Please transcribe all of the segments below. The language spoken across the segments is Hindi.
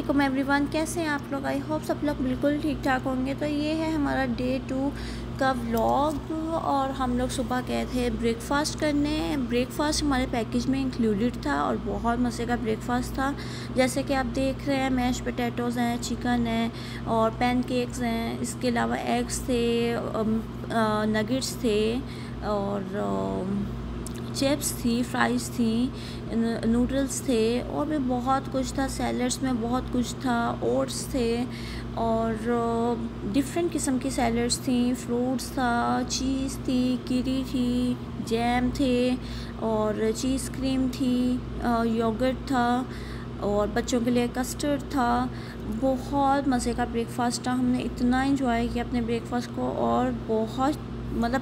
वालेकुम एवरीवन, कैसे हैं आप लोग। आई होप सब लोग बिल्कुल ठीक ठाक होंगे। तो ये है हमारा डे 2 का व्लॉग और हम लोग सुबह गए थे ब्रेकफास्ट करने। ब्रेकफास्ट हमारे पैकेज में इंक्लूडेड था और बहुत मज़े का ब्रेकफास्ट था। जैसे कि आप देख रहे हैं, मैश पोटैटोज़ हैं, चिकन है और पैनकेक्स हैं। इसके अलावा एग्स थे, नगेट्स थे और चिप्स थी, फ्राइज़ थी, नूडल्स थे और भी बहुत कुछ था। सैलड्स में बहुत कुछ था, ओट्स थे और डिफरेंट किस्म की सैलड्स थी, फ्रूट्स था, चीज़ थी, कीरी थी, जैम थे और चीज़ क्रीम थी, योगर्ट था और बच्चों के लिए कस्टर्ड था। बहुत मज़े का ब्रेकफास्ट था। हमने इतना एंजॉय किया अपने ब्रेकफास्ट को और बहुत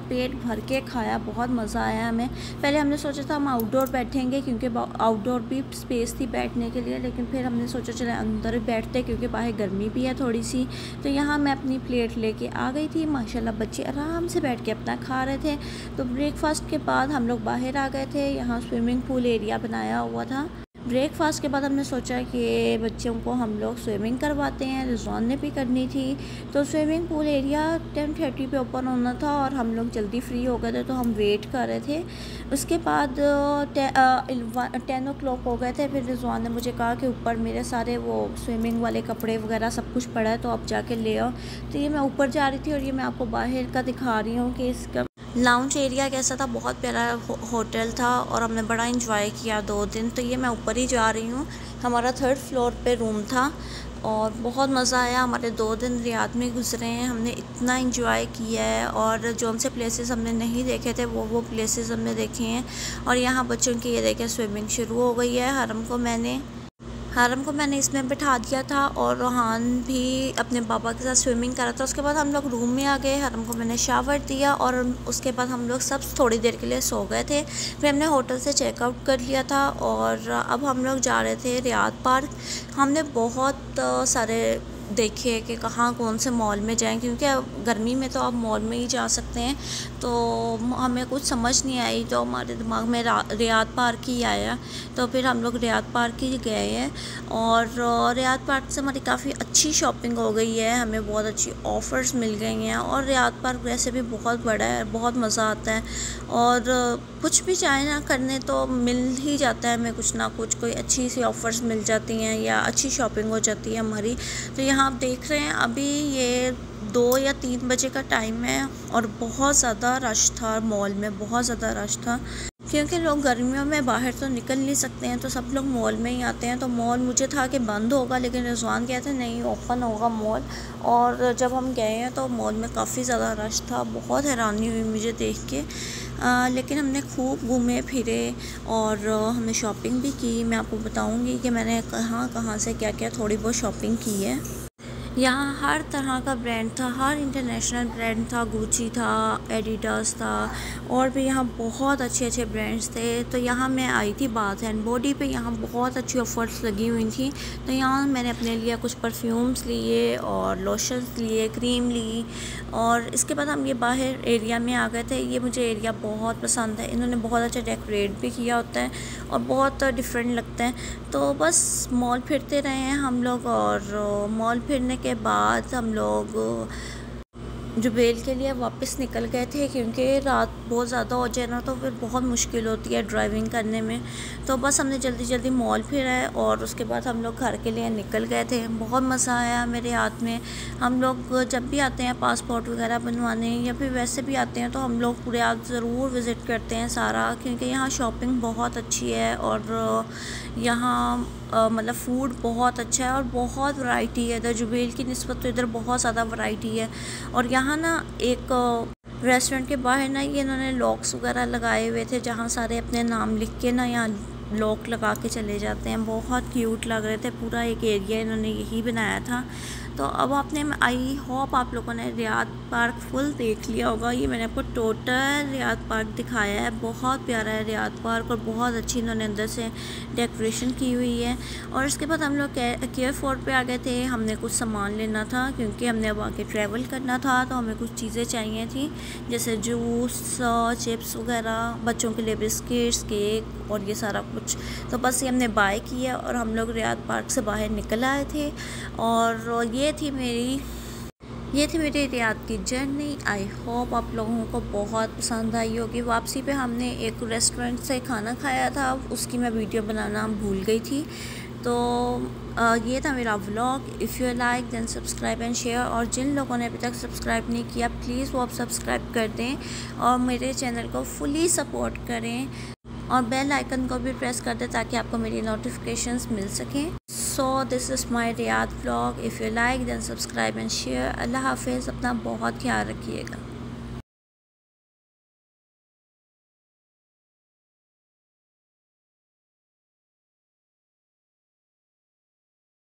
पेट भर के खाया। बहुत मज़ा आया हमें। पहले हमने सोचा था हम आउटडोर बैठेंगे क्योंकि आउटडोर भी स्पेस थी बैठने के लिए, लेकिन फिर हमने सोचा चले अंदर ही बैठते क्योंकि बाहर गर्मी भी है थोड़ी सी। तो यहाँ मैं अपनी प्लेट लेके आ गई थी। माशाल्लाह बच्चे आराम से बैठ के अपना खा रहे थे। तो ब्रेकफास्ट के बाद हम लोग बाहर आ गए थे। यहाँ स्विमिंग पूल एरिया बनाया हुआ था। ब्रेकफास्ट के बाद हमने सोचा कि बच्चों को हम लोग स्विमिंग करवाते हैं। रिजवान ने भी करनी थी। तो स्विमिंग पूल एरिया 10:30 पे ओपन होना था और हम लोग जल्दी फ्री हो गए थे तो हम वेट कर रहे थे। उसके बाद 10 o'clock हो गए थे। फिर रिजवान ने मुझे कहा कि ऊपर मेरे सारे वो स्विमिंग वाले कपड़े वगैरह सब कुछ पड़ा है तो आप जाके ले आओ। तो ये मैं ऊपर जा रही थी और ये मैं आपको बाहर का दिखा रही हूँ कि इसका लाउंज एरिया कैसा था। बहुत प्यारा होटल था और हमने बड़ा इंजॉय किया 2 दिन। तो ये मैं ऊपर ही जा रही हूँ। हमारा 3rd फ्लोर पे रूम था और बहुत मज़ा आया। हमारे 2 दिन रियाद में गुजरे हैं। हमने इतना इंजॉय किया है और जो हमसे प्लेसेस हमने नहीं देखे थे वो प्लेसेस हमने देखे हैं। और यहाँ बच्चों की ये देखें स्विमिंग शुरू हो गई है। हरम को मैंने इसमें बिठा दिया था और रोहान भी अपने पापा के साथ स्विमिंग कर रहा था। उसके बाद हम लोग रूम में आ गए। हरम को मैंने शावर दिया और उसके बाद हम लोग सब थोड़ी देर के लिए सो गए थे। फिर हमने होटल से चेकआउट कर लिया था और अब हम लोग जा रहे थे रियाद पार्क। हमने बहुत सारे देखे कि कहाँ कौन से मॉल में जाएं क्योंकि गर्मी में तो आप मॉल में ही जा सकते हैं। तो हमें कुछ समझ नहीं आई तो हमारे दिमाग में रियाद पार्क ही आया। तो फिर हम लोग रियाद पार्क ही गए हैं और रियाद पार्क से हमारी काफ़ी अच्छी शॉपिंग हो गई है। हमें बहुत अच्छी ऑफ़र्स मिल गई हैं और रियाद पार्क वैसे भी बहुत बड़ा है, बहुत मज़ा आता है और कुछ भी चाहे ना करने तो मिल ही जाता है हमें कुछ ना कुछ। कोई अच्छी सी ऑफ़र्स मिल जाती हैं या अच्छी शॉपिंग हो जाती है हमारी। तो यहाँ आप देख रहे हैं अभी ये 2 या 3 बजे का टाइम है और बहुत ज़्यादा रश था मॉल में, बहुत ज़्यादा रश था क्योंकि लोग गर्मियों में बाहर तो निकल नहीं सकते हैं तो सब लोग मॉल में ही आते हैं। तो मॉल मुझे था कि बंद होगा लेकिन रिजवान कहते नहीं ओपन होगा मॉल। और जब हम गए हैं तो मॉल में काफ़ी ज़्यादा रश था। बहुत हैरानी हुई मुझे देख के। लेकिन हमने खूब घूमे फिरे और हमने शॉपिंग भी की। मैं आपको बताऊंगी कि मैंने कहाँ कहाँ से क्या क्या थोड़ी बहुत शॉपिंग की है। यहाँ हर तरह का ब्रांड था, हर इंटरनेशनल ब्रांड था। गुची था, एडिडास था और भी यहाँ बहुत अच्छे अच्छे ब्रांड्स थे। तो यहाँ मैं आई थी बाथ एंड बॉडी पे। यहाँ बहुत अच्छी ऑफ़र्स लगी हुई थी। तो यहाँ मैंने अपने लिए कुछ परफ्यूम्स लिए और लोशंस लिए, क्रीम ली और इसके बाद हम ये बाहर एरिया में आ गए थे। ये मुझे एरिया बहुत पसंद है। इन्होंने बहुत अच्छा डेकोरेट भी किया होता है और बहुत डिफरेंट लगता है। तो बस मॉल फिरते रहे हैं हम लोग और मॉल फिरने के बाद हम लोग जुबेल के लिए वापस निकल गए थे क्योंकि रात बहुत ज़्यादा हो जाए ना तो फिर बहुत मुश्किल होती है ड्राइविंग करने में। तो बस हमने जल्दी जल्दी मॉल फिरा है और उसके बाद हम लोग घर के लिए निकल गए थे। बहुत मज़ा आया मेरे हाथ में। हम लोग जब भी आते हैं पासपोर्ट वगैरह बनवाने या फिर वैसे भी आते हैं तो हम लोग पूरे आज ज़रूर विज़िट करते हैं सारा, क्योंकि यहाँ शॉपिंग बहुत अच्छी है और यहाँ फ़ूड बहुत अच्छा है और बहुत वैरायटी है। इधर जुबेल की निस्बत तो इधर बहुत ज़्यादा वैरायटी है। और यहाँ ना एक रेस्टोरेंट के बाहर ना ये इन्होंने लॉक्स वगैरह लगाए हुए थे जहाँ सारे अपने नाम लिख के ना यहाँ लॉक लगा के चले जाते हैं। बहुत क्यूट लग रहे थे। पूरा एक एरिया इन्होंने यही बनाया था। तो अब आपने आई होप आप लोगों ने रियाद पार्क फुल देख लिया होगा। ये मैंने आपको टोटल रियाद पार्क दिखाया है। बहुत प्यारा है रियाद पार्क और बहुत अच्छी इन्होंने अंदर से डेकोरेशन की हुई है। और इसके बाद हम लोग केयर फोर्ट पे आ गए थे। हमने कुछ सामान लेना था क्योंकि हमने अब आके ट्रैवल करना था तो हमें कुछ चीज़ें चाहिए थी जैसे जूस, चिप्स वगैरह, बच्चों के लिए बिस्किट्स, केक और ये सारा कुछ। तो बस ये हमने बाय किया और हम लोग रियाद पार्क से बाहर निकल आए थे। और ये थी मेरी रियाद की जर्नी। आई होप आप लोगों को बहुत पसंद आई होगी। वापसी पे हमने एक रेस्टोरेंट से खाना खाया था, उसकी मैं वीडियो बनाना भूल गई थी। तो ये था मेरा vlog. If you like then subscribe and share. और जिन लोगों ने अभी तक सब्सक्राइब नहीं किया प्लीज़ वो आप सब्सक्राइब कर दें और मेरे चैनल को फुली सपोर्ट करें और बेल आइकन को भी प्रेस कर दें ताकि आपको मेरी नोटिफिकेशंस मिल सकें। So this is my Riyadh vlog. If you like then subscribe and share. अल्लाह हाफिज़। अपना बहुत ख्याल रखिएगा।